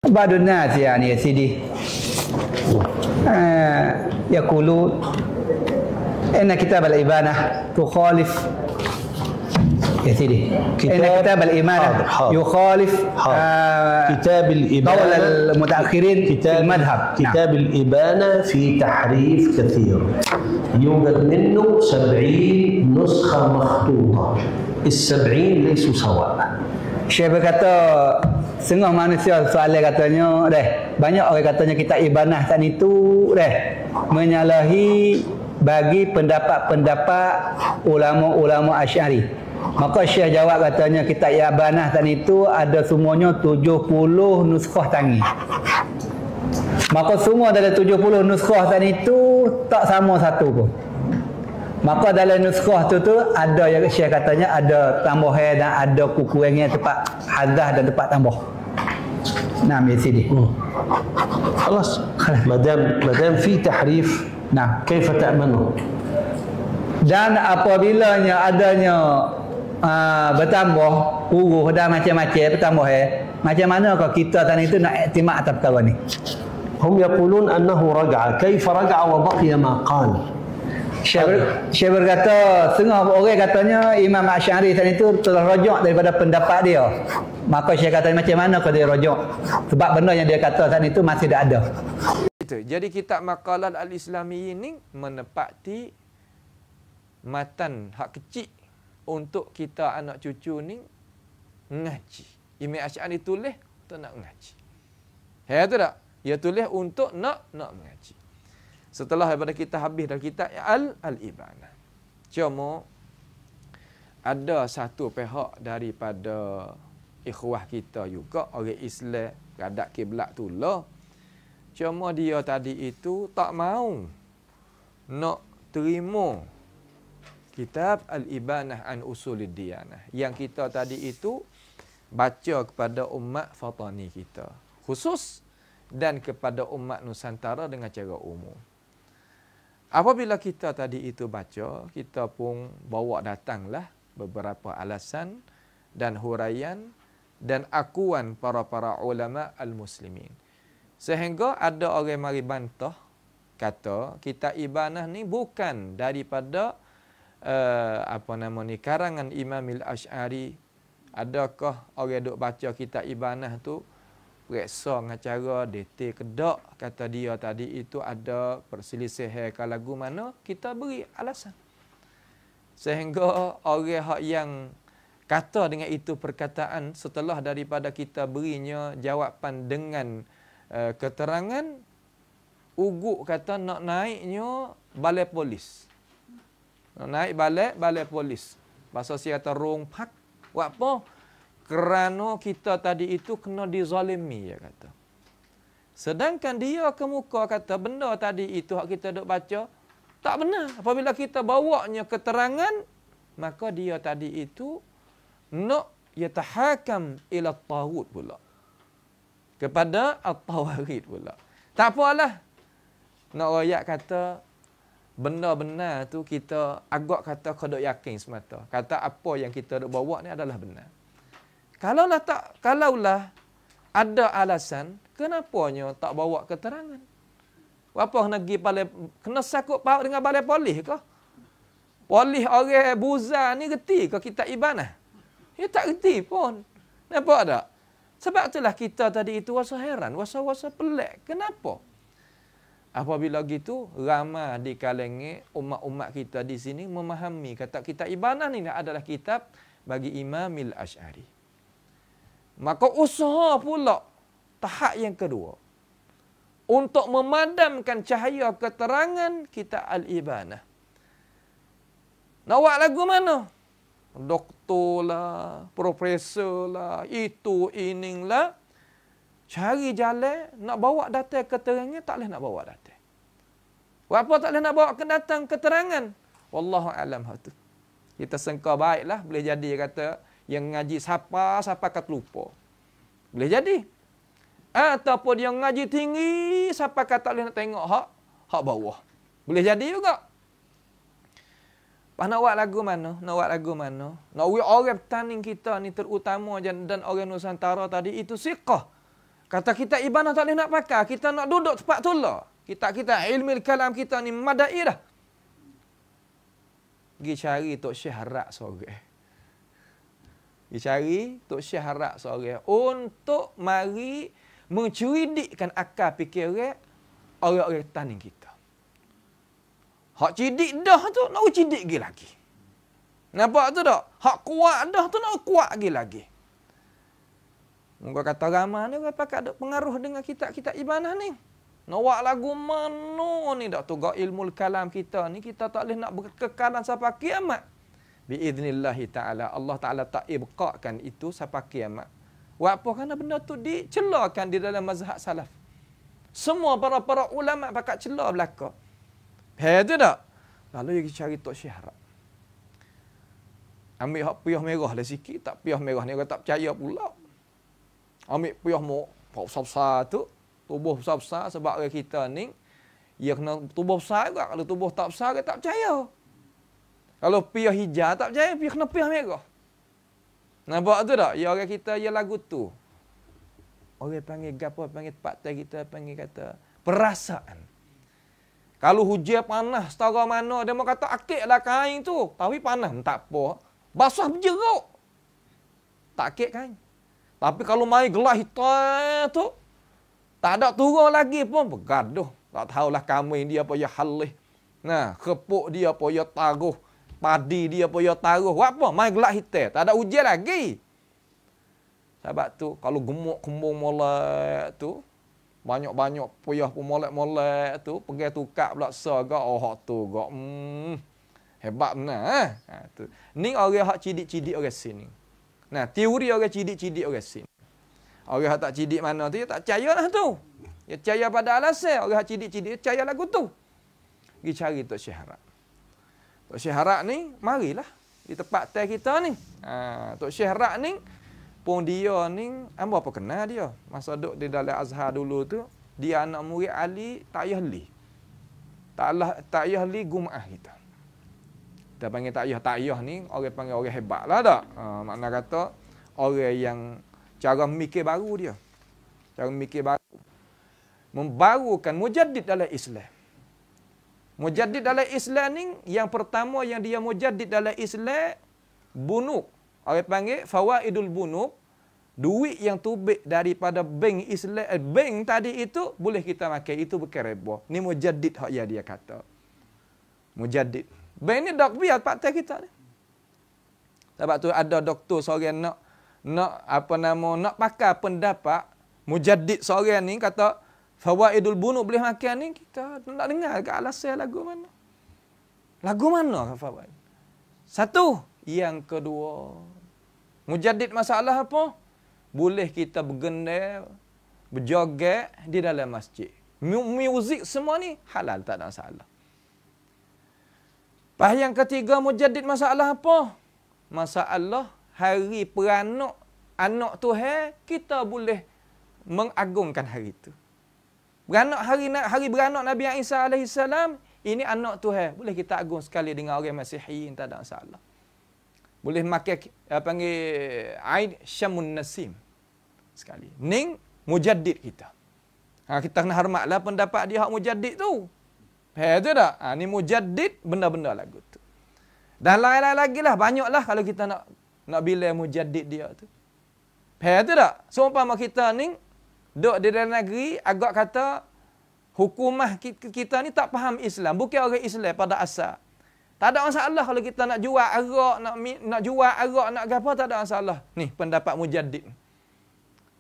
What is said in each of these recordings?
بعض الناس يعني يا سيدي يقولون إن كتاب الإبانة تخالف يا سيدي إن كتاب الإبانة يخالف كتاب الإبانة قول المتأخرين في المذهب. كتاب الإبانة في تحريف كثير، يوجد منه 70 نسخة مخطوطة، ال70 ليسوا سواء. Syekh berkata setengah manusia soalan katanya banyak orang katanya kitab Ibanah tadi itu menyalahi bagi pendapat-pendapat ulama-ulama Asy'ari. Maka Syekh jawab katanya kitab Ibanah tadi itu ada semuanya 70 nuskhah tangi. Maka semua dalam 70 nuskhah tadi itu tak sama satu pun. Maka dalam nuskhah tu ada yang Syekh katanya ada tambahan dan ada kukurangnya tempat hadah dan tempat tambah. Nah, ya sini. خلاص ما دام في تحريف كيف تأمنه؟ Dan apabila adanya bertambah huruf dan macam-macam bertambah macam mana kalau kita tadi itu nak iktimak atas perkara ni? هم يقولون أنه رجع، كيف رجع وبقي ما قال؟ Syekh berkata setengah orang katanya Imam Asy'ari tadi itu telah rojak daripada pendapat dia. Maka Syekh kata macam mana kalau dia rojak? Sebab benda yang dia kata tadi itu masih tak ada. Jadi kitab Maqalat Al-Islami ini menepati matan hak kecil untuk kita anak cucu ni ngaji. Imam Asy'ari tulis untuk nak ngaji. Ya tu tak? Dia tulis untuk nak mengaji. Setelah daripada kita habis dari kitab Al-Ibanah. Cuma ada satu pihak daripada ikhwah kita juga, orang Islam gadak kiblat tu lah. Cuma dia tadi itu tak mau nak terima kitab Al-Ibanah an Usulid Diyanah yang kita tadi itu baca kepada umat Fatani kita khusus dan kepada umat Nusantara dengan cara umum. Apabila kita tadi itu baca, kita pun bawa datanglah beberapa alasan dan huraian dan akuan para ulama al-muslimin. Sehingga ada orang mari bantah kata kitab Ibanah ni bukan daripada karangan Imam Al-Asy'ari. Adakah orang duk baca kitab Ibanah tu periksa dengan cara detik kedak kata dia tadi itu ada perselisihan ke lagu mana, kita beri alasan. Sehingga orang hak yang kata dengan itu perkataan setelah daripada kita berinya jawapan dengan keterangan, ugut kata nak naiknya balai polis. Nak naik balai polis. Bahasa saya kata rompak. Buat apa? Kerana kita tadi itu kena dizalimi, dia kata. Sedangkan dia ke muka kata benda tadi itu hak kita duk baca tak benar. Apabila kita bawanya keterangan, maka dia tadi itu nak yatahakam ila at-taghut pula. Kepada at-tawarid pula. Tak apalah. Nak royak kata benda benar tu kita agak kata kodok yakin semata. Kata apa yang kita duk bawa ni adalah benar. Kalaulah ada alasan, kenapanya tak bawa keterangan? Apa kena sakut paut dengan balai polis ke? Polis orang buza ni reti ke kitab Ibanah? Dia tak reti pun. Nampak tak? Sebab itulah kita tadi itu rasa heran, rasa pelik. Kenapa? Apabila gitu, ramai di kalangan umat-umat kita di sini memahami kata kitab Ibanah ni adalah kitab bagi Imam Al-Asy'ari. Maka usaha pula tahap yang kedua untuk memadamkan cahaya keterangan kitab Al-Ibanah. Nak buat lagu mana? Doktor lah, profesor lah, itu ining lah. Cari jalan nak bawa data keterangan, tak boleh nak bawa data. Apa tak boleh nak bawa datang keterangan? Wallahu alam hatu. Kita sangka baiklah, boleh jadi kata yang ngaji siapa kat lupa. Boleh jadi. Ataupun yang ngaji tinggi siapa kat tak boleh nak tengok hak bawah. Boleh jadi juga. Nak buat lagu mana? Nak buat orang petani kita ni terutama dan orang Nusantara tadi itu siqah. Kata kita ibadah tak boleh nak pakai. Kita nak duduk tempat tu lah. Kita ilmu kalam kita ni madai dah. Pergi cari Tok Syekh Harrak seorang. Pergi cari Tok Syekh Harrak seorang. Untuk mari mencuridikkan akal fikir orang-orang tanding kita. Hak cidik dah tu nak cidik lagi. Nampak tu tak? Hak kuat dah tu nak kuat lagi. Muka kata ramai ni orang pakai ada pengaruh dengan kitab-kitab ibadah ni. Nak buat lagu mana ni dak tu ilmu kalam kita ni kita tak boleh nak berkekalan sampai kiamat. Biiznillah taala Allah Taala tak ibqakan itu sampai kiamat. Buat apa kerana benda tu dicelakan di dalam mazhab salaf. Semua para ulama pakai celah belaka. Betul tak? Lalu dia cari Tok Syekh Harrak. Ambil hak piyah merah lah sikit, tak piyah merah ni orang tak percaya pula. Ambil piyah besar-besar tu, tubuh besar-besar sebab orang kita ni, dia kena tubuh besar juga. Kalau tubuh tak besar, dia tak percaya. Kalau piyah hijau tak percaya, kena piyah merah. Nampak tu tak? Ya orang kita, ya lagu tu. Orang panggil gapo, panggil tempat kita, panggil kata perasaan. Kalau hujan panas, setara mana, dia mau kata akiklah kain tu. Tapi panas, tak apa. Basah berjeruk. Tak akik kain. Tapi kalau main gelas hitam tu, tak ada turun lagi pun bergaduh. Tak tahulah kami dia apa ya halih. Nah, kepuk dia apa ya taruh. Padi dia apa ya taruh. Apa? Main gelas hitam. Tak ada hujan lagi. Sebab tu, kalau gemuk kembung molek tu, banyak-banyak puyah pun molek-molek tu, pergi tukar pula saga, hak tu gak. Hebat benar. Tu. Ni orang hak cidik-cidik orang sini. Nah, teori orang cidik-cidik orang sini. Orang hak tak cidik mana tu, dia tak percayalah tu. Dia percaya pada alasan. Orang hak cidik-cidik, dia percaya lagu tu. Pergi cari Tok Syekh Harrak. Tok Syekh Harrak ni, marilah. Di tempat teh kita ni. Tok Syekh Harrak ni, pun dia ni, apa kenal dia. Masa duduk di dalam Azhar dulu tu, dia anak murid Ali Ta'iyah Li. Ta'iyah Li Gum'ah kita. Kita panggil Ta'iyah ni, orang panggil orang hebat lah tak? Makna kata, orang yang cara mikir baru dia. Cara mikir baru. Membarukan mujaddid dalam Islam. Mujaddid dalam Islam ni, yang pertama yang dia mujaddid dalam Islam, bunuk. Orang panggil fawaidul bunuk. Duit yang tubik daripada bank Islam, bank tadi itu, boleh kita makan. Itu bukan riba. Ni mujaddid hak yang dia kata. Mujaddid. Bank ni dak biar partai kita ni. Sebab tu ada doktor seorang nak pakai pendapat mujaddid seorang ni kata fawaidul bunuk boleh makan ni, kita nak dengar ke alasan lagu mana. Lagu mana fawaid? Satu, yang kedua, mujaddid masalah apa? Boleh kita bergendel, berjoget di dalam masjid. Muzik semua ni halal, tak ada masalah. Yang ketiga, mujaddid masalah apa? Masalah hari beranak anak Tuhan, kita boleh mengagungkan hari itu. Hari beranak Nabi Isa AS, ini anak Tuhan. Boleh kita agung sekali dengan orang Masihiyin, tak ada masalah. Boleh makan panggil Aid Syamun Nasim sekali. Ning mujaddid kita. Kita kena hormatlah pendapat dia hak mujaddid tu. Betul tak? Ni mujaddid benda-benda lagu tu. Dan lain-lain lagi lah. Banyaklah kalau kita nak bila mujaddid dia tu. Betul tak? Seumpama kita ni duduk di dalam negeri, agak kata hukumah kita ni tak faham Islam. Bukan orang Islam pada asal. Tak ada masalah kalau kita nak jual arak, nak jual arak, nak apa, tak ada masalah. Ni pendapat mujaddid.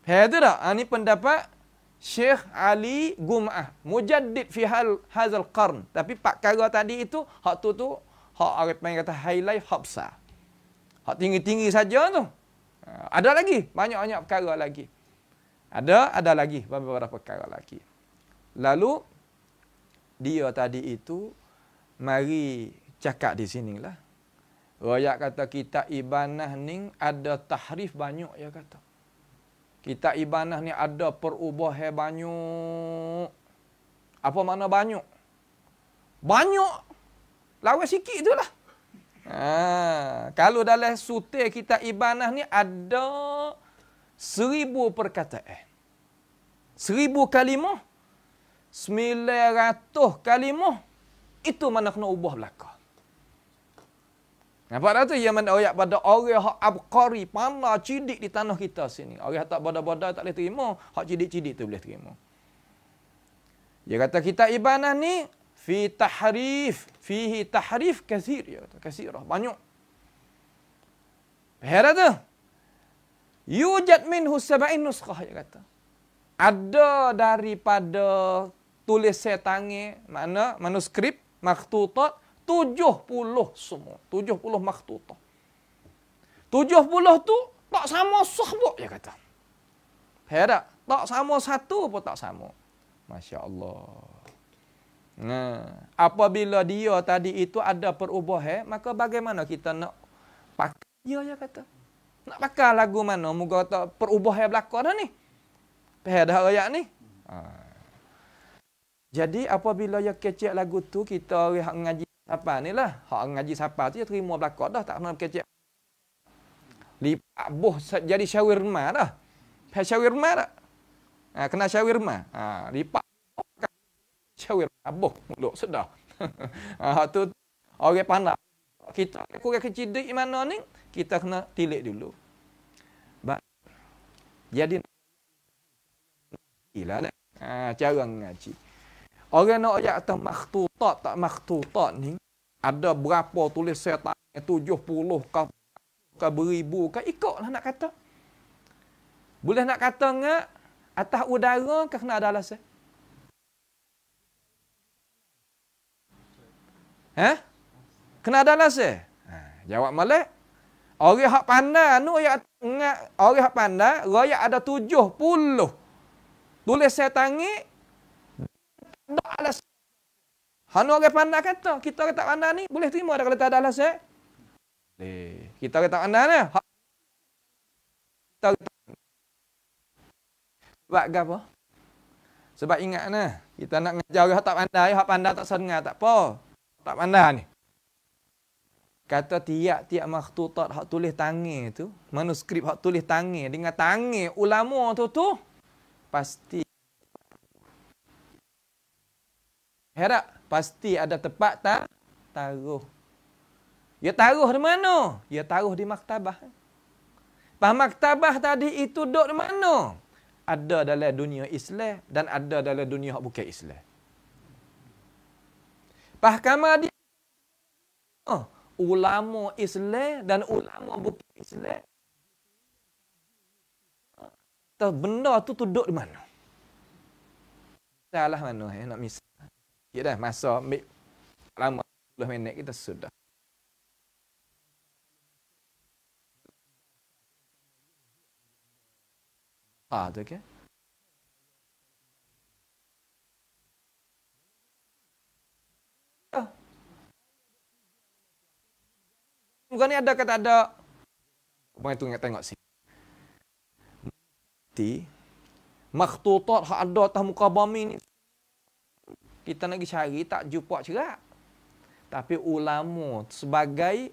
Betul tak? Ni pendapat Syekh Ali Gum'ah. Mujaddid fi hazal qarn. Tapi perkara tadi itu, hak tu hak orang panggil kata highlight hak besar. Hak tinggi-tinggi saja tu. Ada lagi. Banyak-banyak perkara lagi. Ada lagi. Beberapa perkara lagi. Lalu, dia tadi itu, mari cakap di sinilah. Rakyat kata kitab ibanah ni ada tahrif banyak, ya kata. Kitab ibanah ni ada perubahan banyak. Apa makna banyak? Banyak. Lawan sikit itulah. Kalau dalam sutir kitab ibanah ni ada 1000 perkataan. 1000 kalimah, 900 kalimah, itu mana kena ubah belaka. Nampak tak tu? Yang mana ayat pada orang hak abqari, pandai cidik di tanah kita sini. Orang tak bodoh-bodoh tak boleh terima, hak cidik-cidik tu boleh terima. Dia kata kitab Ibanah ni fihi tahrif kathir, dia kata kathirah, banyak. Faham tu? Yujad minhu 70 nuskhah, dia kata. Ada daripada tulisan tangan, mana manuskrip, makhtutat, 70 semua. 70 makhtutat. 70 tu tak sama sahbuk, dia kata. Faham tak? Tak sama satu pun tak sama. Masya Allah. Nah, apabila dia tadi itu ada perubahan, maka bagaimana kita nak pakai dia, kata. Nak pakai lagu mana? Moga tak perubahan belaka dah ni. Faham dah ayat ni? Jadi apabila dia kecek lagu tu, kita orang hak ngaji siapa ni lah. Hak ngaji siapa tu dia terima belaka dah, tak kena kecek. Lipat buh jadi syawirma dah. Faham syawirma tak? Kena syawirma. Lipat syawirma buh mulut sudah. Tu orang pandai. Kita kurang kecidik mana ni, kita kena tilik dulu. Jadi ialah cara ngaji. Orang nak ayat atas makhtutat tak makhtutat ni, ada berapa tulis setan 70 ke beribu ke, ikutlah nak kata. Boleh nak kata ngak atas udara ke kena ada alasan? Kena ada alasan? Jawab malak. Orang hak pandai anu ayat ngak, orang hak pandai royak ada 70 tulis tangan tak ada alasan. Hanu orang pandai kata, kita kata pandai ni boleh terima dah kalau tak ada alasan. Boleh. Kita kata pandai ni. Kita sebab apa? Sebab ingat nah, kita nak ngajar orang hak pandai tak sengar tak apa. Tak pandai ni. Kata tiap-tiap makhtutat hak tulis tangan tu, manuskrip hak tulis tangan dengan tangan ulama tu pasti herak, pasti ada tempat taruh. Ya taruh di mana? Ya taruh di maktabah. Pas maktabah tadi itu duduk di mana? Ada dalam dunia Islam dan ada dalam dunia hak bukan Islam. Pas kamar dia ulama Islam dan ulama bukan Islam. Benda tu duduk di mana? Salah mana nak misal. Ya dah, masa ambil lama 10 minit kita sudah. Tu okey. Bukan ni ada kata ada. Abang itu tengok sini. Makhtutat hak ada atas muka bumi ni, kita nak pergi cari tak jumpa cerak. Tapi ulama sebagai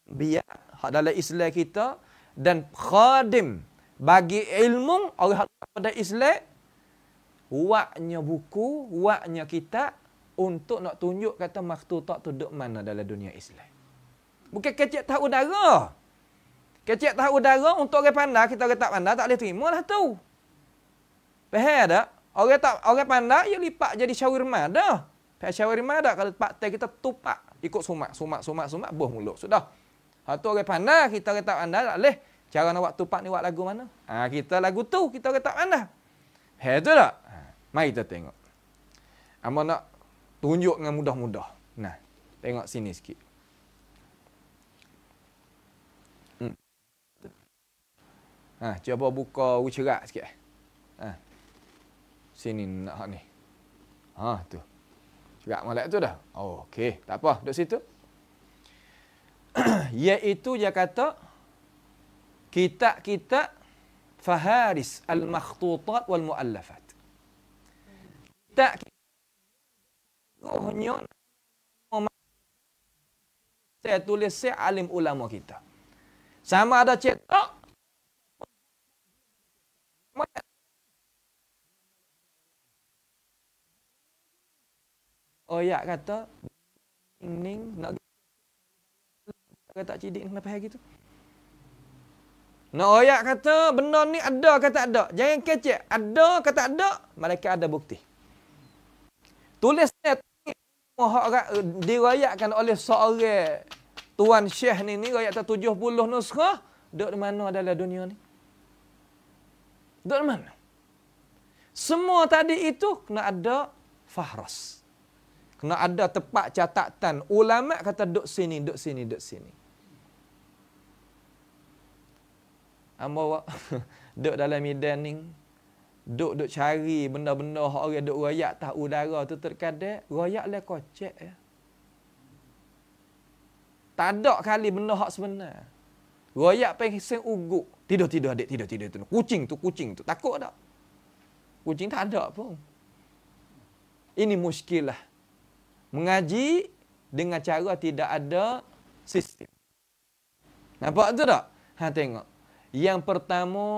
biar hak dalam Islam kita dan khadim bagi ilmu orang hak pada Islam, waknya buku, waknya kitab untuk nak tunjuk kata makhtutat tu duduk mana dalam dunia Islam. Bukan kecek tahu udara. Kecek tahu udara untuk orang pandai, kita orang tak pandai tak boleh terima lah tu. Faham tak? Orang pandai, ia lipat jadi syawirma dah. Faham syawirma dah. Kalau pak teh kita tupak, ikut sumak, buh mulut. Sudah. Tu orang pandai, kita orang tak pandai tak boleh. Cara nak buat tupak ni buat lagu mana? Kita lagu tu, kita orang tak pandai. Faham tu tak? Mari kita tengok. Amal nak tunjuk dengan mudah-mudah. Nah, tengok sini sikit. Cuba buka cerak sikit. Sini nak hak ni. Tu. Cerak molek tu dah. Okey, tak apa, duduk situ. Iaitu dia kata kitab-kitab faharis al-makhtutat wal muallafat. Kitab saya tulis saya alim ulama kita. Sama ada cetak oyak kata ning nak kata cidik kenapa hari gitu. Nak oyak kata benda ni ada kata ada. Jangan kecek. Ada kata ada, malaikat ada bukti. Tulisnya dirayatkan oleh seorang tuan syekh ni rayat 70 nuskah. Duduk di mana dalam dunia ni? Duduk di mana? Semua tadi itu kena ada fahras. Kena ada tempat catatan. Ulama kata duduk sini, duduk sini, duduk sini. Amba duduk dalam medan ni, duduk cari benda-benda orang duduk royak atas udara tu terkadang royak le kocek ya. Tak ada kali benda hak sebenar. Royak pengen uguk. Tidur adik, tidur. Kucing tu takut tak? Kucing tak ada pun. Ini muskilah. Mengaji dengan cara tidak ada sistem. Nampak tu tak? Tengok. Yang pertama,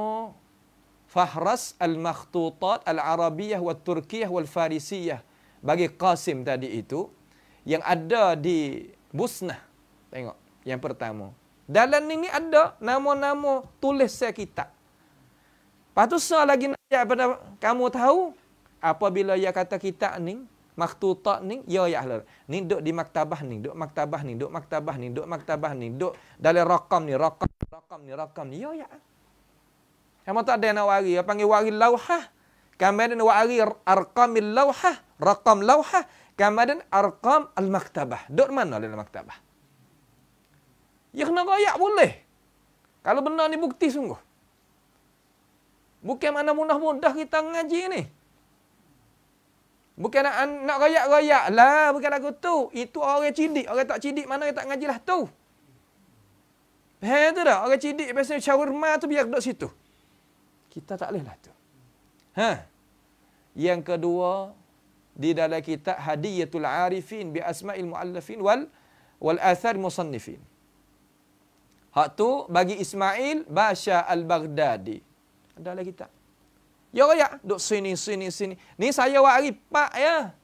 fahras al-makhtutat al-arabiyah wal-turkiyah wal-farisiyah. Bagi Qasim tadi itu, yang ada di Busnah. Tengok, yang pertama. Dalam ini ada nama-nama tulis saya kitab. Lepas tu saya lagi nak pada kamu tahu, apabila ia kata kitab ni, makhtutat ni, ya lah. Ni duduk di maktabah ni, duduk maktabah ni, duduk maktabah ni, duduk maktabah ni, duduk dalam rakam ni, rakam ni, ya. Kamu tak ada nak wari, panggil wari lauhah. Kemudian wari arqamil lauhah, rakam lauhah, kemudian arqam al-maktabah. Duduk mana dalam maktabah? Ya kena royak boleh. Kalau benar ni bukti sungguh. Bukan mana mudah-mudah kita ngaji ni. Bukan nak royak-royak lah. Bukan lagu tu. Itu orang cidik. Orang tak cidik mana yang tak ngaji lah tu. Tu dah. Orang cidik biasanya shawarma tu biar duduk situ. Kita tak boleh lah tu. Yang kedua, di dalam kitab Hadiyatul Arifin bi Asma'il Mu'allafin wal Athar Musannifin. Hak tu bagi Ismail Basha Al-Baghdadi. Ada lagi kitab. Ya royak, duk sini. Ni saya wari pak ya.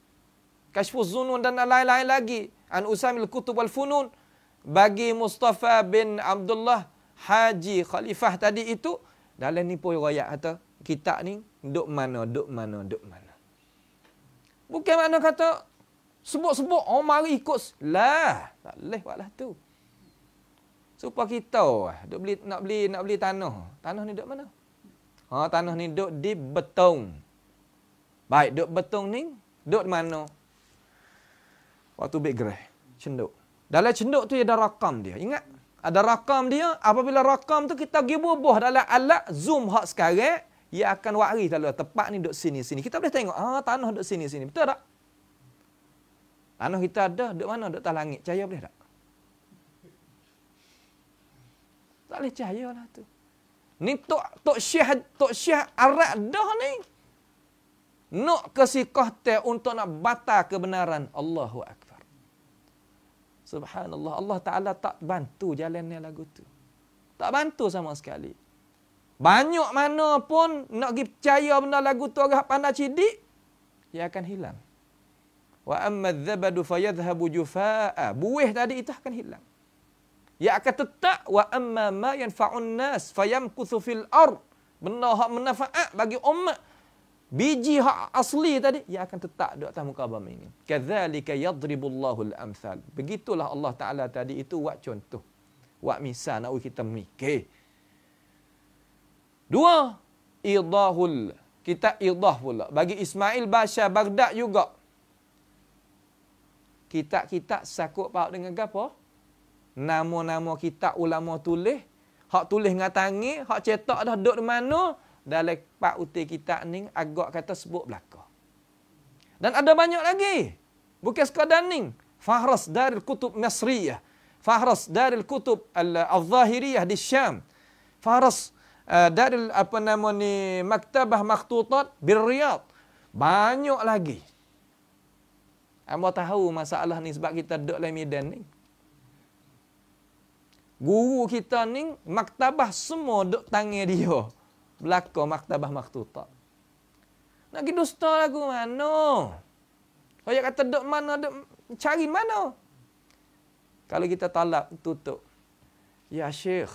Kashfuz Zunun dan lain-lain lagi. An Usamil Kutub wal Funun bagi Mustafa bin Abdullah Haji Khalifah tadi itu. Dalam ni pun royak kata kitab ni duk mana. Bukan mana kata sebut-sebut mari ikut. Lah, tak boleh buatlah tu. Supaya kita nak beli tanah. Tanah ni duk mana? Tanah ni duk di Betong. Baik, duk Betong ni duk mana? Waktu background, cenduk. Dalam cenduk tu ada rakam dia. Ingat? Ada rakam dia. Apabila rakam tu kita pergi bubuh dalam alat zoom hak sekarang, ia akan wari lalu tepat ni duk sini. Kita boleh tengok, tanah duk sini. Betul tak? Tanah kita ada duk mana? Duk atas langit. Cahaya boleh tak? Tak boleh cahaya lah tu. Ni Tok Syekh Arab dah ni. Nak kesikah te untuk nak batal kebenaran. Allahu Akbar. Subhanallah. Allah Ta'ala tak bantu jalannya lagu tu. Tak bantu sama sekali. Banyak mana pun nak pergi percaya benda lagu tu orang pandai cidik, ia akan hilang. Wa amma dzabadu fayadhhabu jufaa. Buih tadi itu akan hilang. Ia akan tetap wa amma ma yanfa'un nas fayamkuthu fil ard. Benda hak manfaat bagi umat. Biji hak asli tadi ia akan tetap di atas muka bumi ini. Kadzalika yadribullahu al-amsal. Begitulah Allah Taala tadi itu buat contoh. Buat misal nak kita mikir. Dua, idahul. Kita idah pula bagi Ismail Basha Baghdad juga. Kitab-kitab sakut paut dengan apa? Nama-nama kitab ulama tulis, hak tulis dengan tangan, hak cetak dah duduk di mana, dalam pak uti kitab ni agak kata sebut belaka. Dan ada banyak lagi. Bukan sekadar ni. Fahras Darul Kutub Masriyah, Fahras Darul Kutub Al-Zahiriyah di Syam, Fahras Darul Maktabah Makhtutat bir Riyadh. Banyak lagi. Amba tahu masalah ni sebab kita duduk dalam medan ni. Guru kita ni, maktabah semua duk tangan dia. Belakang maktabah makhtutat. Nak pergi dusta lagu mana? Hoyak kata duk mana, duk cari mana. Kalau kita talak, tutup. Ya Syekh.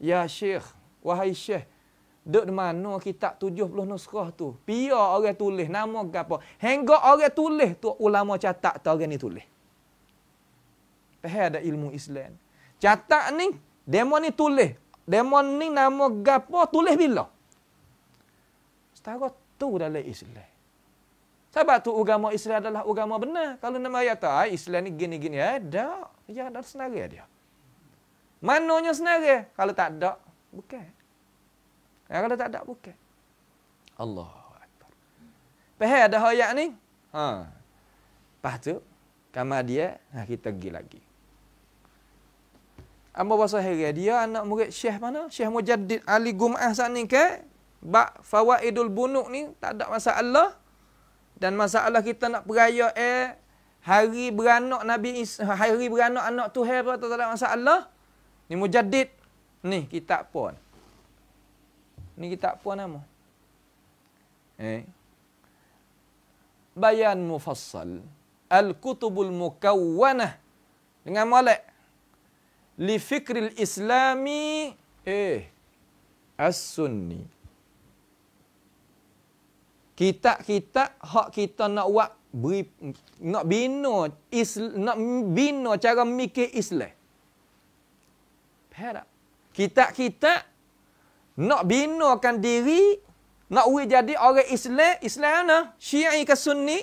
Ya Syekh. Wahai Syekh. Duk di mana kitab 70 nuskhah tu? Pia orang tulis, nama gapo. Hingga orang tulis tu, ulama catat tu orang ni tulis. Faham ada ilmu Islam. Catat ni, demo ni tulis. Demo ni nama gapo, tulis bila. Setara tu dalam Islam. Sebab tu agama Islam adalah agama benar. Kalau nama ayat tu, Islam ni gini-gini. Ada. Ya, ada senarai dia. Mananya senarai? Kalau tak ada, bukan. Ya, kalau tak ada, bukan. Allahu Akbar. Faham ada ayat ni? Lepas tu, kamar dia, kita pergi lagi. Amba bahasa heran dia anak murid Syekh mana? Syekh Mujaddid Ali Gum'ah saat ni ke? Bak Fawaidul Bunuk ni tak ada masalah. Dan masalah kita nak peraya hari beranak Nabi Isa, hari beranak anak Tuhan pun tak ada masalah. Ni Mujaddid. Ni kitab apa? Ni kitab apa nama? Bayan Mufassal Al-Kutubul Mukawwanah dengan molek li fikril Islami As-Sunni. Kitab-kitab hak kita nak buat nak bina cara mikir Islam. Faham tak? Kitab-kitab nak binakan diri, nak jadi orang Islam mana? Syi'i ke Sunni?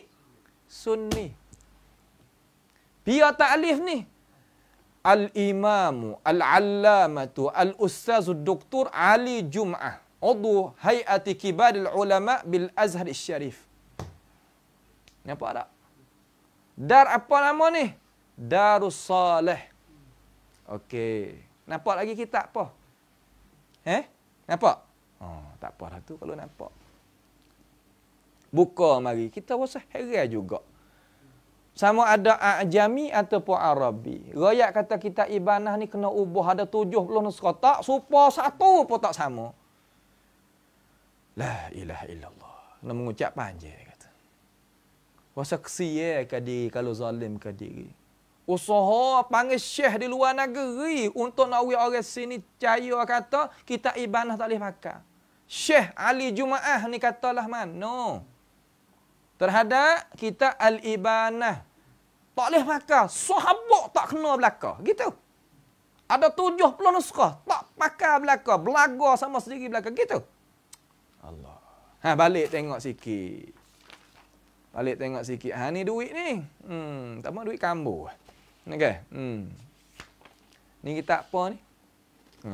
Sunni. Biar ta'lif ni. Al-Imamu, Al-Allamatu, Al-Ustazu Dr. Ali Jum'ah. Udu Hay'ati Kibaril Ulama bil Azhar Syarif. Nampak tak? Dar apa nama ni? Darus Saleh. Okey. Nampak lagi kitab apa? Nampak? Tak apa dah tu kalau nampak. Buka mari. Kita rasa heran juga. Sama ada Ajami ataupun Arabi. Rakyat kata kita Ibanah ni kena ubah ada 70 nuskah. Tak supaya satu pun tak sama. La ilaha illallah. Nak mengucap panjang kata. Wasa kesia ke diri kalau zalim ke diri. Usaha panggil syekh di luar negeri untuk nak orang sini percaya kata kita Ibanah tak boleh pakai. Syekh Ali Jumaah ni katalah mana? Terhadap kita Al-Ibanah. Tak boleh pakai. Sahabat tak kena belakang. Gitu. Ada 70 nuskah. Tak pakai belakang. Belaga sama sendiri belakang. Gitu. Allah. Balik tengok sikit. Balik tengok sikit. Ni duit ni. Tak mahu duit kambu. Okay. Ni kita apa ni?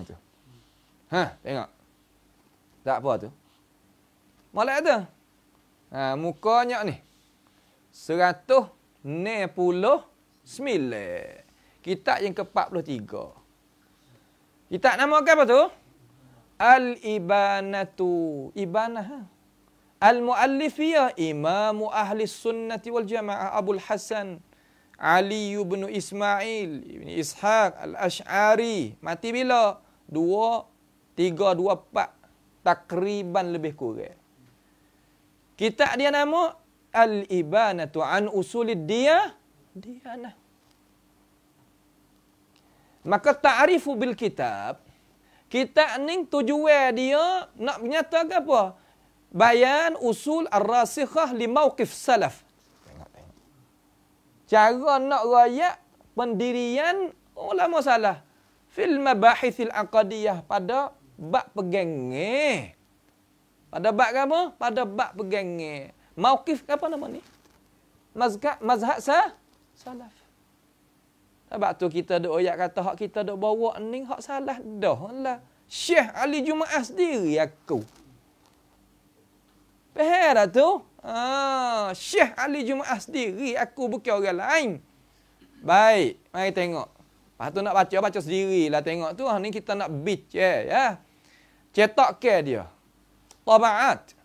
Tu. Tengok. Tak apa tu. Molek tu. Mukanya ni. 199. Kitab yang ke-43. Kitab nama apa tu? Al-Ibanatu. Ibanah. Al-Muallifiyah. Imamu Ahli Sunnati wal Jamaah Abul Hasan Ali bin Ismail bin Ishaq Al-Ash'ari. Mati bila? 324. Takriban lebih kurang. Kitab dia nama Al-Ibanatu an Usulid Diyanah. Maka ta'rifu bil kitab. Kitab ni tujuan dia nak menyatakan apa? Bayan usul ar-rasikhah li mauqif salaf. Tengok. Cara nak rayak pendirian ulama salaf fil mabahithil aqadiyah pada bab pegangnya. Pada bab apa? Pada bab pegangnya. Mauqif apa nama ni? Mazhab salaf. Sebab tu kita duk ayat kata hak kita duk bawa ni hak salah dah lah. Syekh Ali Jumaah sendiri aku. Faham tak tu? Syekh Ali Jumaah sendiri aku bukan orang lain. Baik, mari tengok. Lepas tu nak baca sendirilah tengok tu. Ni kita nak baca ya. Cetak ke dia. Tabaat.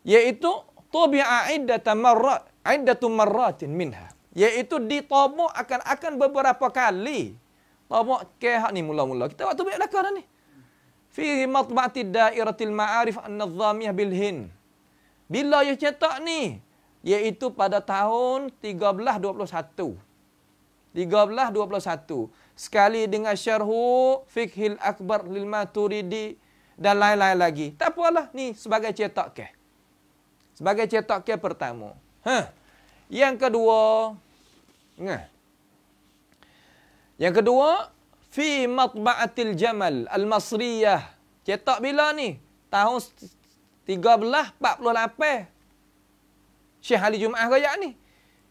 Iaitu tabi'a iddatu marratin minha. Iaitu ditabak akan beberapa kali. Tabak ke hak ni mula-mula. Kita waktu baik belakang dah ni. Fi matba'ati dairatil ma'arif an-nizamiyah bil Hind. Bila ia cetak ni, iaitu pada tahun 1321. 1321. Sekali dengan syarhu Fiqhil Akbar lil Maturidi dan lain-lain lagi. Tak apalah, ni sebagai cetak kes. Sebagai cetak kes pertama. Yang kedua, Yang kedua, fi matba'atil Jamal al-Masriyah. Cetak bila ni? Tahun 1348. Syekh Ali Jumaah Raya ni.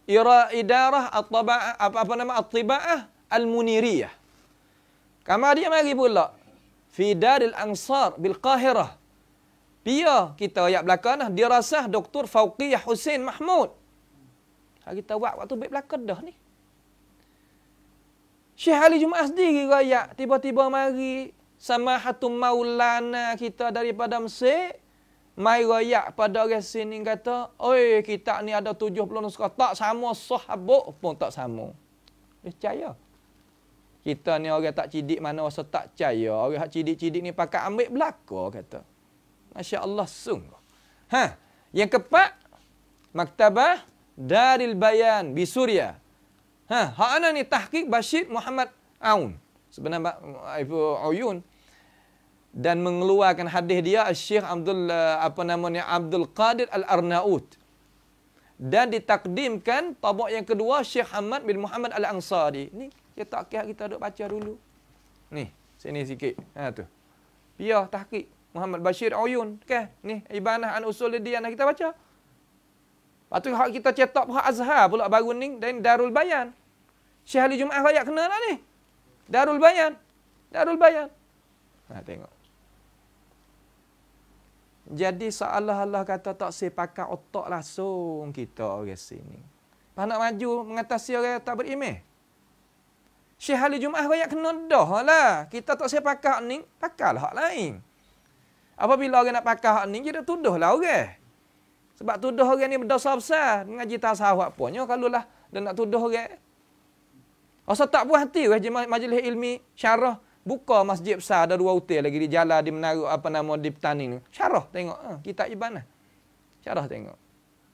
Idarah at-Tiba'ah al-Muniriyah. Kamar dia mari pula fi Daril Ansar bil Qahirah. Dia kita ayat belakang dah dirasah Dr. Fauqiyah Hussein Mahmud. Kita buat waktu baik belakang dah ni. Syekh Ali Jumaah sendiri rakyat tiba-tiba mari Samahatum Maulana kita daripada Mesir. Mai rakyat pada orang sini kata, oi kita ni ada 70 nuskah. Tak sama sahabat pun tak sama. Dia percaya. Kita ni orang tak cidik mana rasa tak percaya. Orang hak cidik-cidik ni pakai ambil belaka kata. Masya Allah sungguh. Yang keempat, Maktabah Daril Bayan di Suria. Hak ana ni tahqiq Bashir Muhammad Aun. Sebenarnya Uyun dan mengeluarkan hadis dia Syekh Abdul Qadir Al-Arnaut. Dan ditakdimkan tabak yang kedua Syekh Hamad bin Muhammad Al-Ansari. Ni cetak kes kita duk baca dulu. Ni, sini sikit. Tu. Biar tahqiq Muhammad Bashir Uyun, okey. Ni Ibanah an Usul Diyanah kita baca. Lepas tu hak kita cetak hak Azhar pula baru ni dan Darul Bayan. Syekh Ali Jumaah Raya kena lah ni. Darul Bayan. Darul Bayan. Tengok. Jadi seolah-olah kata tak sepakat otak langsung kita orang sini. Pas nak maju mengatasi orang tak beriman. Syekh Ali Jumaah Raya kena dah lah. Kita tak sepakat ni, pakailah hak lain. Apabila orang nak pakai hak ni, kita tuduhlah orang. Sebab tuduh orang ni berdosa besar. Mengaji tasawuf apanya kalau lah dia nak tuduh orang. Rasa tak puas hati majlis ilmi syarah. Buka masjid besar, ada 2 hotel lagi di jalan di menara di petani ni. Syarah tengok. Kitab Ibanah. Syarah tengok.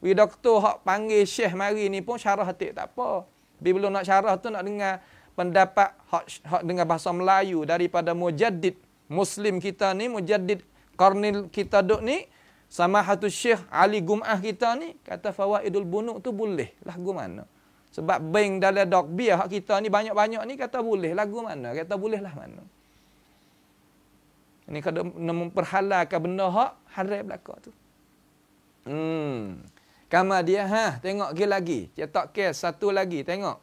Doktor hak panggil syekh mari ni pun syarah hati tak apa. Bila belum nak syarah tu nak dengar pendapat hak dengar bahasa Melayu daripada mujaddid Muslim kita ni, mujaddid Qarnil kita duk ni, Samahatul Syekh Ali Gum'ah kita ni, kata Fawaidul Bunuk tu boleh. Lagu mana? Sebab bank dalam dok biar hak kita ni banyak-banyak ni kata boleh. Lagu mana? Kata boleh lah mana? Ini kalau memperhalalkan benda hak haram belaka tu. Kamar dia tengok lagi. Cetak kes satu lagi tengok.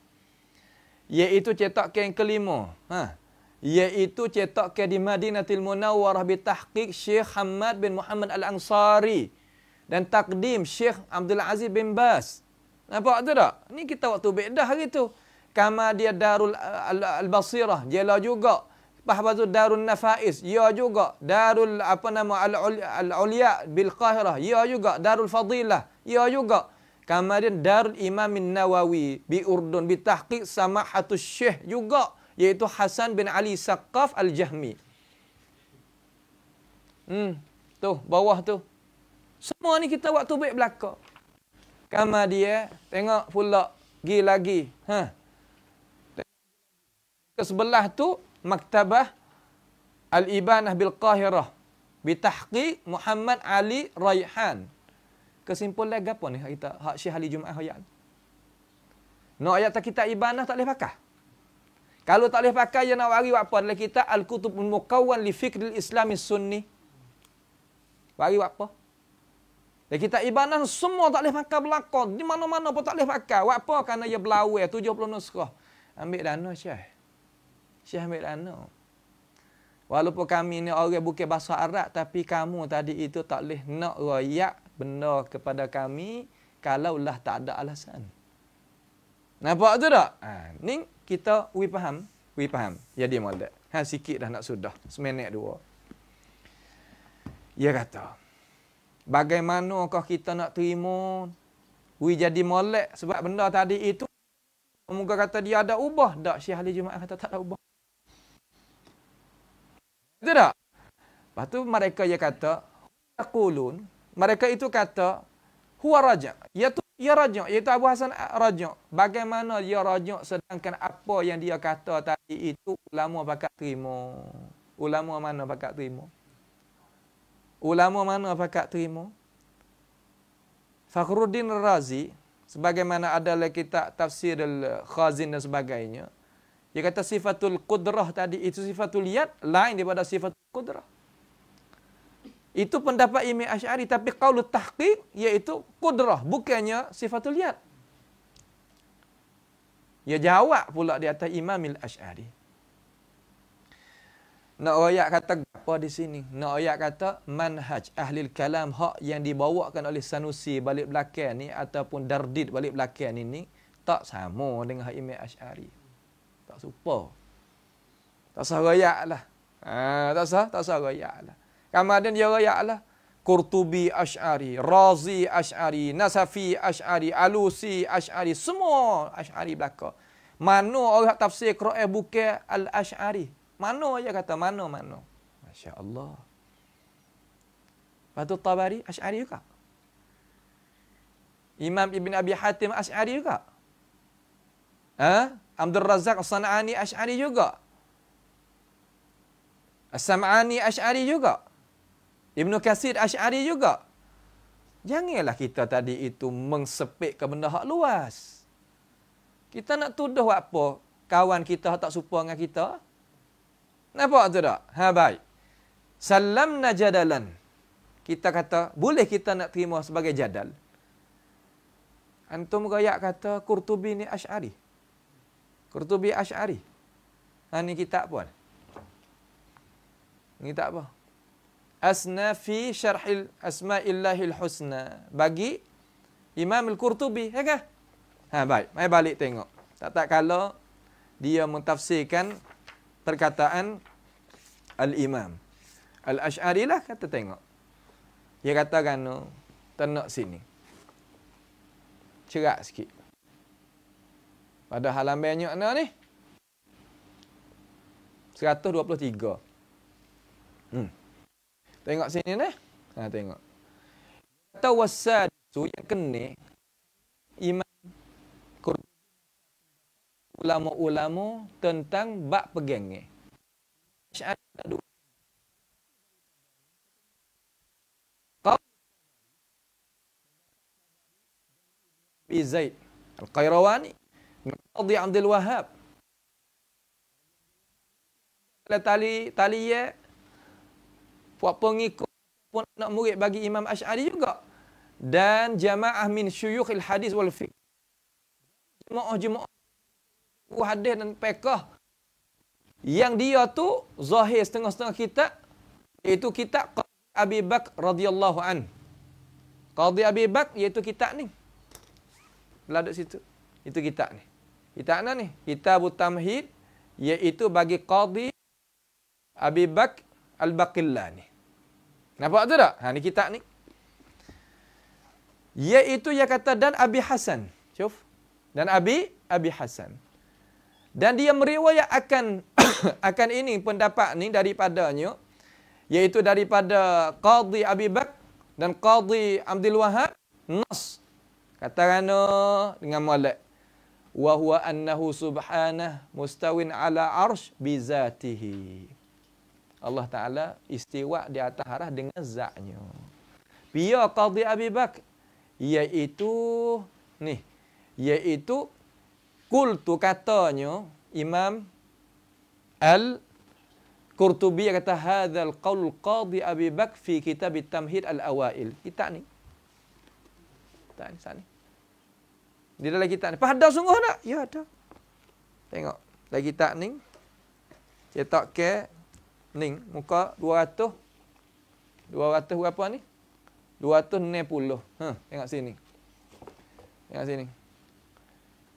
Iaitu cetak kes yang kelima. Iaitu cetak kes di Madinatul Munawwarah bi tahqiq Syekh Hamad bin Muhammad Al-Ansari dan takdim Syekh Abdul Aziz bin Bas. Nampak tu tak? Ni kita waktu bedah hari tu. Kamar dia Darul Al-Basirah, jela juga. Lepas tu Darul Nafais, ya juga. Darul Al-Uliya bil Qahirah, ya juga. Darul Fadilah, ya juga. Kamar dia Darul Imam Nawawi bi Urdun bi tahqiq Samahatus Syekh juga, iaitu Hasan bin Ali Saqaf Al-Jahmi. Tu bawah tu. Semua ni kita waktu baik belaka. Kamar dia, tengok pula, pergi lagi. Ke sebelah tu, Maktabah Al-Ibanah bil Qahirah. Bitahqiq Muhammad Ali Raihan. Kesimpulan apa ni kita? Hak Syekh Ali Jumaah Raya. Nak ayat kitab Ibanah tak boleh pakai. Kalau tak boleh pakai, dia nak wari apa? Dalam kitab Al-Kutubul Muqawwan li Fiqhil Islami Sunni. Wari apa? Dan kita Ibanah semua tak boleh pakai belakang. Di mana-mana pun tak boleh pakai. Buat apa? Kerana dia berlawai 70 nuskah. Ambil dana Syekh. Syekh ambil dana. Walaupun kami ni orang bukan bahasa Arab, tapi kamu tadi itu tak boleh nak royak benda kepada kami kalaulah tak ada alasan. Nampak tu tak? Ni kita faham. Jadi molek. Sikit dah nak sudah. Seminit 2. Dia kata, bagaimanakah kita nak terima jadi molek sebab benda tadi itu moga kata dia ada ubah. Tak, Syekh Ali Jumaah kata tak ada ubah. Betul tak? Lepas tu mereka dia kata, yaqulun, mereka itu kata huwa raja, iaitu ia rajuk, iaitu Abu Hasan rajuk. Bagaimana dia rajuk sedangkan apa yang dia kata tadi itu ulama pakat terima. Ulama mana pakat terima? Ulama mana pakat terima? Fakhruddin Razi, sebagaimana ada dalam kitab Tafsir Al-Khazin dan sebagainya, dia kata sifatul qudrah tadi itu sifatul yad lain daripada sifatul qudrah. Itu pendapat Imam Asy'ari, tapi qaul tahqiq iaitu qudrah, bukannya sifatul yad. Dia jawab pula di atas Imam Al-Asy'ari. Nak ayat kata apa di sini? Nak ayat kata manhaj ahli kalam hak yang dibawakan oleh Sanusi balik belakang ni ataupun Dardid balik belakang ni tak sama dengan hak Imam Asy'ari. Tak serupa. Tak sah rayak lah. Tak sah rayak lah. Kemudian dia rayak lah. Qurtubi Asy'ari, Razi Asy'ari, Nasafi Asy'ari, Alusi Asy'ari, semua Asy'ari belaka. Mana orang tafsir Quran bukan Al-Asy'ari? Mana dia kata mana? Masya Allah. Lepas tu Tabari Asy'ari juga. Imam Ibn Abi Hatim Asy'ari juga. Abdul Razak As-San'ani Asy'ari juga. As-Sam'ani Asy'ari juga. Ibnu Katsir Asy'ari juga. Janganlah kita tadi itu mengsepit ke benda hak luas. Kita nak tuduh apa? Kawan kita tak serupa dengan kita. Nampak tu tak? Baik. Salamna jadalan. Kita kata, boleh kita nak terima sebagai jadal. Antum rayak kata Qurtubi ni Asy'ari. Qurtubi Asy'ari. Ni kitab apa? Ni kitab apa? Asna fi syarhil asma'illahil husna. Bagi Imam Al-Qurtubi. Ya kan? Baik. Mari balik tengok. Tak kala dia mentafsirkan perkataan Al-Imam Al-Asy'ari lah kata tengok. Dia katakan tenak sini. Cerak sikit. Pada halaman banyak ni. 123. Tengok sini ni. Tengok. Kata wasadisu yang kena Imam ulama-ulama tentang bab pegangnya. Asy'ari ada dua. Abi Zaid Al-Qayrawani, Qadhi Abdul Wahhab. Tali ya puak pengikut pun nak murid bagi Imam Asy'ari juga. Dan jamaah min syuyukhil hadis wal fiqh. Jemaah hadis dan fiqh yang dia tu zahir setengah-setengah kitab, iaitu kitab Qadhi Abi Bakr radhiyallahu an. Qadhi Abi Bakr iaitu kitab ni. Beladuk situ. Itu kitab ni. Kitab mana ni? Kitabut Tamhid, iaitu bagi Qadhi Abi Bakr Al-Baqillani. Nampak tu tak? Ni kitab ni. Iaitu dia kata dan Abi Hasan. Syuf. Dan Abi Hasan. Dan dia meriwayat akan ini pendapat ni daripadanya, iaitu daripada Qadhi Abi Bakr dan Qadhi Abdul Wahhab nas katakan dengan molek wa huwa annahu subhanah mustawin ala arsh bi zatihi. Allah Taala istiwa di atas arah dengan zatnya. Biar Qadhi Abi Bakr iaitu qultu katanya Imam Al-Qurtubi kata hadzal qaul Qadhi Abi Bakr fi kitab at-Tamhid al-awail. Kitab ni. Di dalam kitab ni. Ada sungguh tak? Ya ada. Tengok. Dalam kitab ni. Cetak ke ni. Muka 200. 200 berapa ni? 260. Tengok sini. Tengok sini.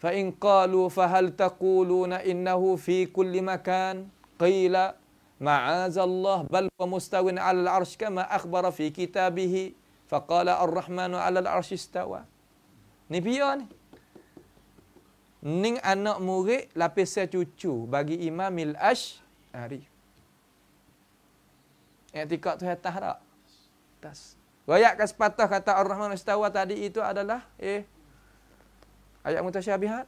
Fa in qalu fa hal taquluna innahu fi kulli makan qila ma'azallah bal wa mustawin 'ala al-'arsy kama akhbara fi kitabih faqala ar-rahmanu 'ala al-'arsy istawa. Ni biar ni. Ning anak murid lapisan cucu bagi Imam Al-Asy'ari. I'tikad tu atas tak? Atas. Royak ke sepatah kata ar-rahmanu istawa tadi itu adalah Ayat mutasyabihat?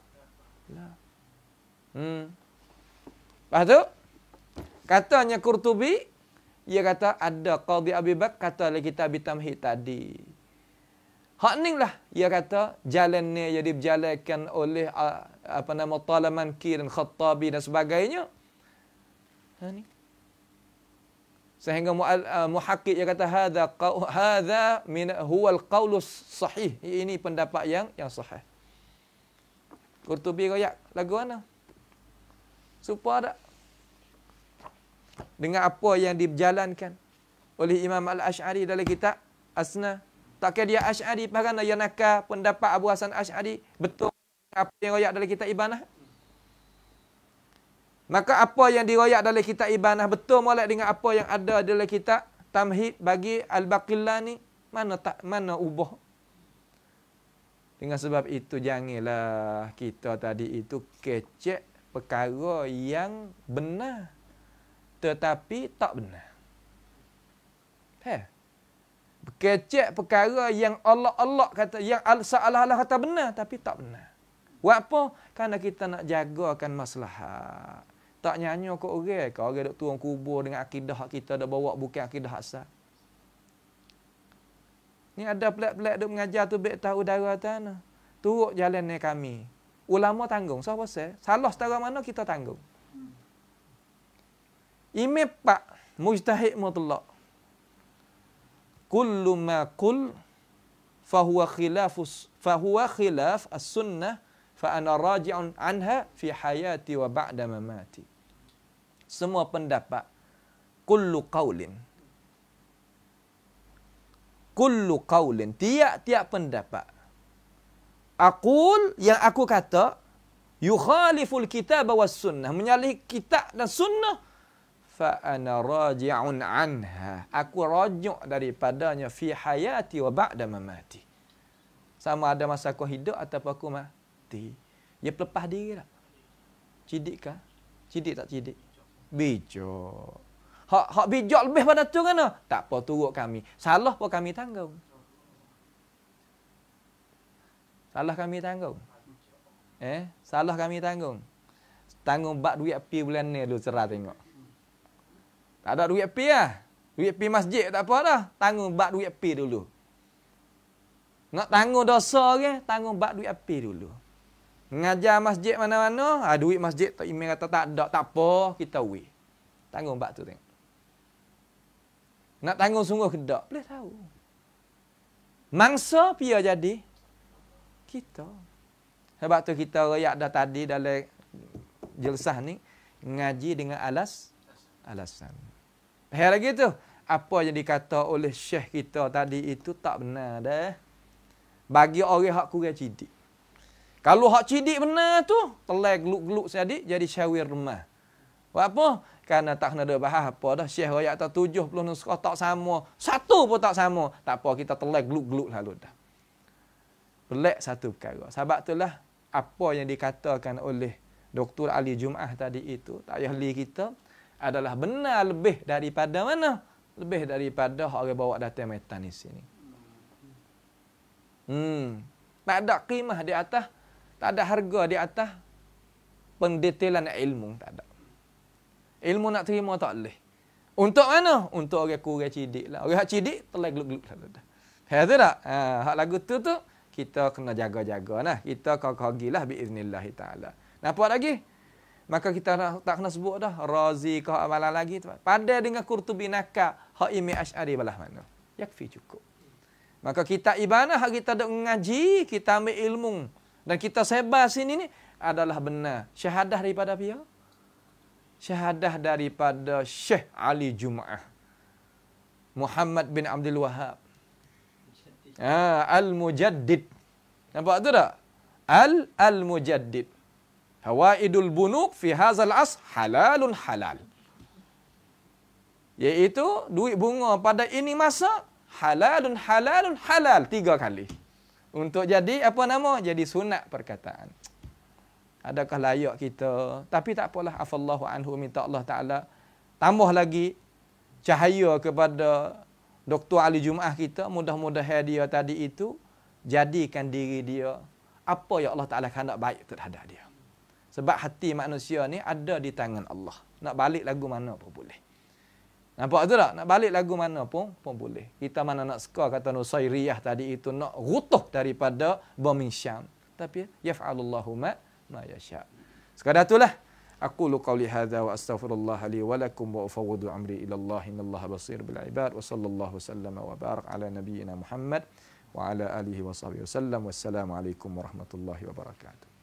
La. Lepas tu, katanya Qurtubi, dia kata ada Qadhi Abi Bakr kata dalam kitab Tamhid tadi. Hak ni lah, dia kata jalan ni jadi berjalankan oleh Talamanki dan Khattabi dan sebagainya. Ni. Sehingga muhakkik dia kata hadza min huwa al-qaul sahih. Ini pendapat yang sahih. Qurtubi royak lagu mana? Supaya tak dengan apa yang diberjalankan oleh Imam Al-Asy'ari dalam kitab Asna. Takkah dia Asy'ari kerana yang nakal pendapat Abu Hasan Asy'ari betul apa yang royak dalam kitab Ibanah? Maka apa yang diroyak dalam kitab Ibanah betul molek dengan apa yang ada dalam kitab Tamhid bagi Al-Baqillani? Mana ubah? Dengan sebab itu janganlah kita tadi itu kecek perkara yang benar tetapi tak benar. Kecek perkara yang Allah kata, yang Allah kata benar tapi tak benar. Buat apa? Kerana kita nak jagakan maslahat. Tak nyanyi ke orang, kalau orang duk turun kubur dengan akidah kita dah bawa bukan akidah asal. Ni ada pelik-pelik duk mengajar tu baik tahu udara tanah. Turut jalan ni kami. Ulama tanggung. Siapa pasal? Salah setara mana kita tanggung. Imam Pak mujtahid mutlak. Kullu ma qul fahuwa khilaf as-sunnah fa ana raji'un anha fi hayati wa ba'da mamati. Semua pendapat kullu qaulin tiap-tiap pendapat aqul yang aku kata yukhaliful kitab was sunnah menyalahi kitab dan sunnah fa ana raji'un anha aku rajuk daripadanya fi hayati wa ba'da mamati. Sama ada masa aku hidup ataupun aku mati. Dia pelepah diri tak? Cidik kah? Cidik tak cidik? Bijak. Hak bijak lebih pada tu kan? Tak apa turut kami. Salah pun kami tanggung. Salah kami tanggung. Salah kami tanggung. Tanggung bak duit api bulan ni dulu cerah tengok. Tak ada duit api lah. Duit api masjid tak apa dah. Tanggung bak duit api dulu. Nak tanggung dosa ke? Tanggung bak duit api dulu. Ngajar masjid mana-mana, duit masjid tak imam kata tak ada, tak apa, kita weh. Tanggung bak tu tengok. Nak tanggung sungguh ke tak? Boleh tahu. Mangsa pia jadi kita. Sebab tu kita royak dah tadi dalam jelsah ni ngaji dengan alasan. Hari lagi tu, apa yang dikata oleh syekh kita tadi itu tak benar dah. Bagi orang hak kurang cidik. Kalau hak cidik benar tu, telai geluk-geluk sadik jadi syawir rumah. Buat apa? Kerana tak kena ada bahas apa dah. Syekh royak tak 70 nuskah tak sama. Satu pun tak sama. Tak apa, kita telai geluk-geluk lalu dah. Pelik satu perkara. Sebab itulah apa yang dikatakan oleh Dr. Ali Jum'ah tadi itu, tak payah li kita, adalah benar lebih daripada mana? Lebih daripada orang bawa datang metan di sini. Tak ada qimah di atas, tak ada harga di atas pendetailan ilmu, tak ada. Ilmu nak terima tak boleh. Untuk mana? Untuk orang kurang cidik lah. Orang cidik telai geluk-geluk dah. Ada tak? Hak lagu tu kita kena jaga-jaga nah. Kita kau-kaugilah biiznillah taala. Nampak lagi? Maka kita tak kena sebut dah Razi kau amalan lagi. Pada dengan Qurtubi nakal hak Imam Asy'ari belah mana? Yakfi cukup. Maka kita ibanah hak kita dok ngaji, kita ambil ilmu dan kita sebar sini ni adalah benar. Syahadah daripada dia? Syahadah daripada Syekh Ali Jum'ah Muhammad bin Abdul Wahhab. Al-Mujaddid. Nampak tu tak? Al-Mujaddid. Hawaidul bunuk fi hazal as halalun halal. Iaitu duit bunga pada ini masa halalun halal 3 kali. Untuk jadi apa nama? Jadi sunat perkataan. Adakah layak kita? Tapi tak apalah, afallahu anhu, minta Allah Ta'ala tambah lagi cahaya kepada Dr. Ali Jum'ah kita. Mudah-mudahan dia tadi itu jadikan diri dia apa yang Allah Ta'ala hendak baik terhadap dia. Sebab hati manusia ni ada di tangan Allah. Nak balik lagu mana pun boleh. Nampak tu tak? Nak balik lagu mana pun boleh. Kita mana nak suka kata Nusairiyah tadi itu nak rutuh daripada bumi Syam. Tapi yaf'alullahu ma yasha. Sekadar itulah. Aqulu qawli hadza wa astaghfirullah li wa lakum wa ufawwidu amri ila Allah innallaha basir bil ibad wa sallallahu sallama wa barak ala nabiyyina Muhammad wa ala alihi wa sahbihi wasallam. Wassalamu alaikum warahmatullahi wabarakatuh.